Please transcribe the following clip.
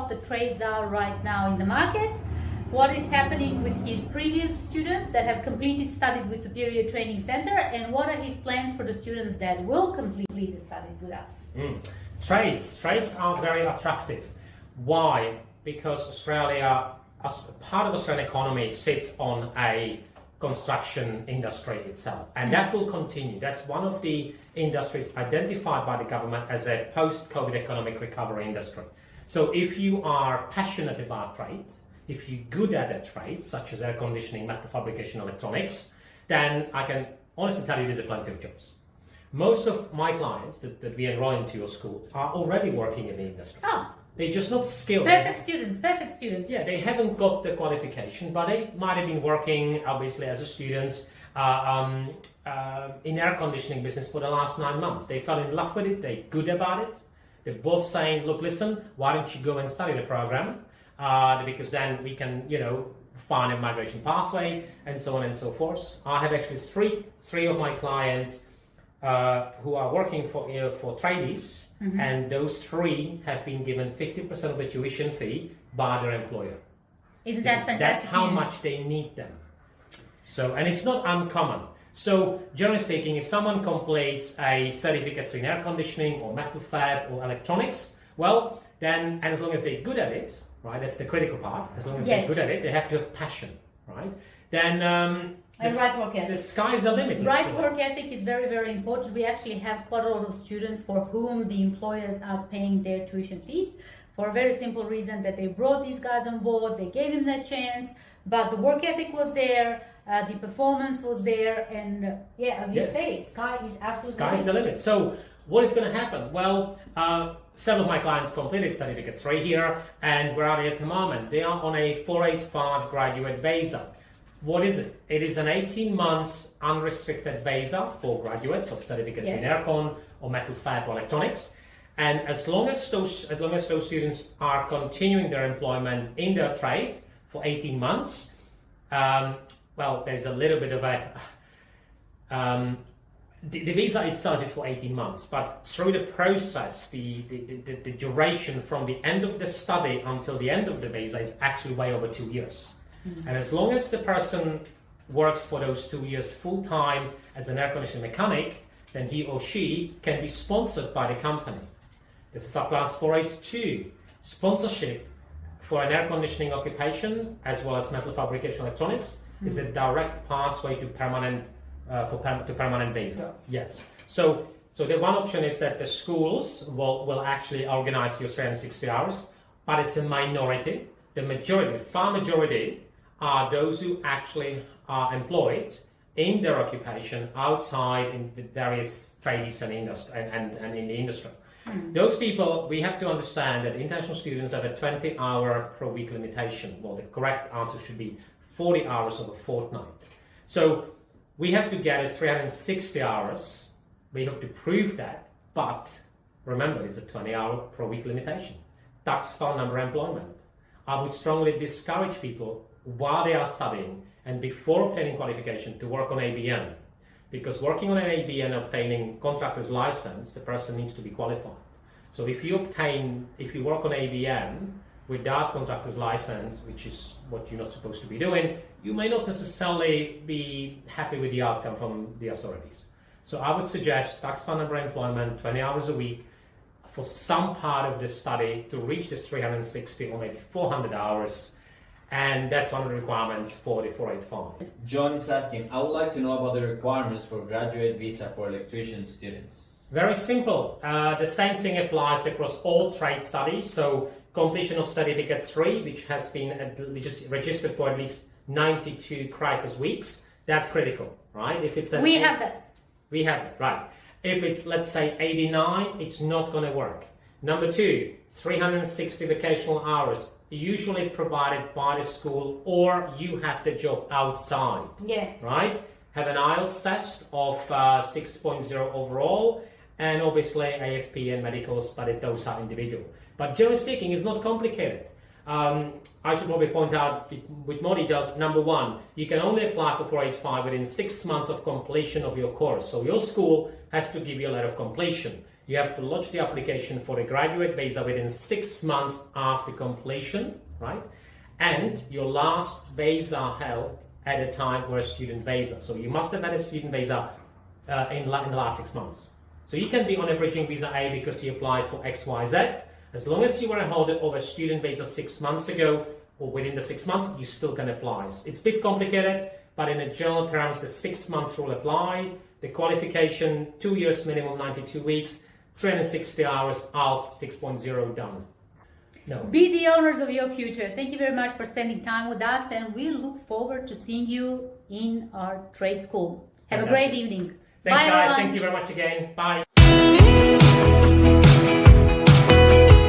what the trades are right now in the market, what is happening with his previous students that have completed studies with Superior Training Center, and what are his plans for the students that will complete the studies with us. Trades are very attractive. Why? Because Australia, as part of the Australian economy, sits on a construction industry itself, and that will continue. That's one of the industries identified by the government as a post-COVID economic recovery industry. So if you are passionate about trades, if you're good at a trade, such as air conditioning, metal fabrication, electronics, then I can honestly tell you there's plenty of jobs. Most of my clients that we enroll into your school are already working in the industry. Oh. They're just not skilled. Perfect students. Yeah, they haven't got the qualification, but they might have been working, obviously, as a students in air conditioning business for the last 9 months. They fell in love with it. They're good about it. The boss saying, look, listen, why don't you go and study the program? Because then we can, find a migration pathway and so on and so forth. I have actually three of my clients who are working for tradies, and those 3 have been given 50% of the tuition fee by their employer. Isn't that fantastic? That's how much they need them. So, and it's not uncommon. So, generally speaking, if someone completes a certificate in air conditioning or metal fab or electronics, well, then, and as long as they're good at it, right, that's the critical part, as long as they're good at it, they have to have passion, right? Then and right work ethic. The sky's the limit. Right work ethic is very, very important. We actually have quite a lot of students for whom the employers are paying their tuition fees for a very simple reason that they brought these guys on board, they gave them that chance, but the work ethic was there, the performance was there, and as you say, sky is absolutely Sky's the limit. So what is going to happen? Well, several of my clients completed Certificate 3 here, and where are they at the moment? They are on a 485 graduate visa. What is it? It is an 18 months unrestricted visa for graduates of certificates in aircon or metal fab or electronics. And as long as those students are continuing their employment in their trade for 18 months, well, there's a little bit of a the visa itself is for 18 months, but through the process, the duration from the end of the study until the end of the visa is actually way over 2 years. And as long as the person works for those 2 years full-time as an air conditioning mechanic, then he or she can be sponsored by the company. That's Subclass 482. Sponsorship for an air conditioning occupation, as well as metal fabrication electronics, is a direct pathway to permanent visa. Yes. So the one option is that the schools will actually organize your 360 hours, but it's a minority. The majority, far majority, are those who actually are employed in their occupation outside in the various trades and in the industry. Those people, we have to understand that international students have a 20-hour per week limitation. Well, the correct answer should be 40 hours of a fortnight. So we have to get us 360 hours. We have to prove that, but remember, it's a 20-hour per week limitation. Tax file number employment. I would strongly discourage people while they are studying and before obtaining qualification to work on ABN, because working on an ABN, obtaining contractor's license, the person needs to be qualified. So if you work on ABN without contractor's license, which is what you're not supposed to be doing, you may not necessarily be happy with the outcome from the authorities. So I would suggest tax file number employment, 20 hours a week, for some part of the study to reach this 360 or maybe 400 hours, and that's one of the requirements for the 485. John is asking, I would like to know about the requirements for graduate visa for electrician students. Very simple. The same thing applies across all trade studies. So completion of Certificate 3, which is registered for at least 92 Crikers weeks, that's critical, right? If it's we have that. We have it, right. If it's, let's say, 89, it's not going to work. Number 2, 360 vocational hours, usually provided by the school, or you have the job outside. Yeah. Right? Have an IELTS test of 6.0 overall, and obviously AFP and medicals, but those are individual. But generally speaking, it's not complicated. I should probably point out with more details. Number 1, you can only apply for 485 within 6 months of completion of your course. So your school has to give you a letter of completion. you have to lodge the application for a graduate visa within 6 months after completion, right? And your last visa held at a time were a student visa. So you must have had a student visa in the last 6 months. So you can be on a bridging visa A because you applied for XYZ. As long as you were a holder of a student visa 6 months ago or within the 6 months, you still can apply. It's a bit complicated, but in a general terms, the 6 months rule apply. The qualification, 2 years minimum, 92 weeks, 360 hours, IELTS 6.0 done. No. Be the owners of your future. Thank you very much for spending time with us, and we look forward to seeing you in our trade school. Have a great evening. Thanks, Bye, guys. everyone. Thank you very much again. Bye.